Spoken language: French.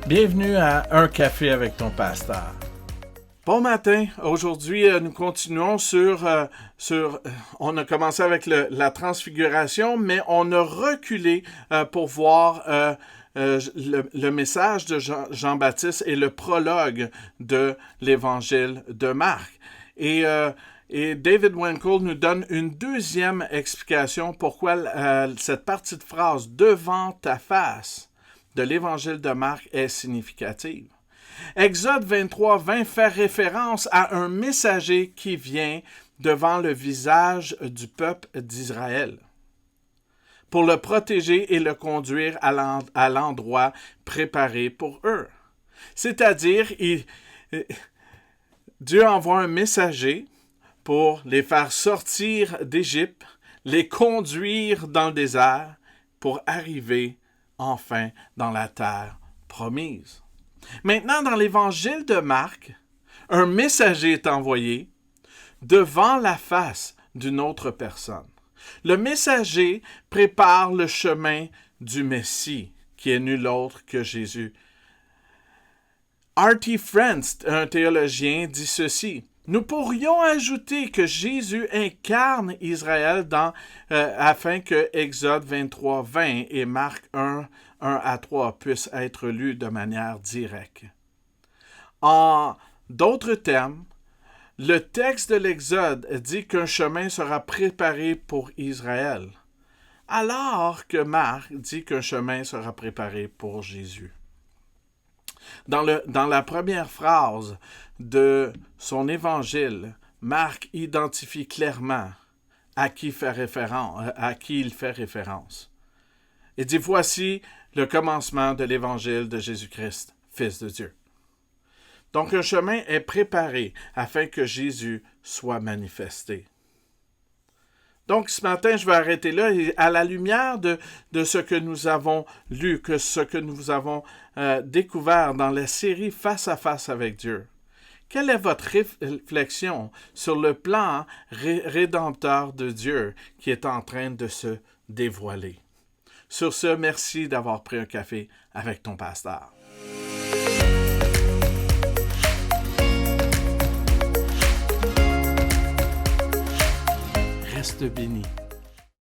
Bienvenue à Un café avec ton pasteur. Bon matin, aujourd'hui nous continuons on a commencé avec la transfiguration, mais on a reculé pour voir le message de Jean-Baptiste et le prologue de l'évangile de Marc. Et David Wenkel nous donne une deuxième explication pourquoi cette partie de phrase « devant ta face » de l'évangile de Marc est significative. Exode 23:20 fait référence à un messager qui vient devant le visage du peuple d'Israël pour le protéger et le conduire à l'endroit préparé pour eux. C'est-à-dire, Dieu envoie un messager pour les faire sortir d'Égypte, les conduire dans le désert pour arriver enfin dans la terre promise. Maintenant, dans l'évangile de Marc, un messager est envoyé devant la face d'une autre personne. Le messager prépare le chemin du Messie, qui est nul autre que Jésus. R.T. France, un théologien, dit ceci. Nous pourrions ajouter que Jésus incarne Israël afin que Exode 23:20 et Marc 1:1-3 puissent être lus de manière directe. En d'autres termes, le texte de l'Exode dit qu'un chemin sera préparé pour Israël, alors que Marc dit qu'un chemin sera préparé pour Jésus. Dans la première phrase de son évangile, Marc identifie clairement à qui il fait référence. Il dit « Voici le commencement de l'évangile de Jésus-Christ, Fils de Dieu. » Donc un chemin est préparé afin que Jésus soit manifesté. Donc, ce matin, je vais arrêter là et à la lumière de ce que nous avons lu, ce que nous avons découvert dans la série Face à face avec Dieu. Quelle est votre réflexion sur le plan rédempteur de Dieu qui est en train de se dévoiler? Sur ce, merci d'avoir pris un café avec ton pasteur. Reste béni.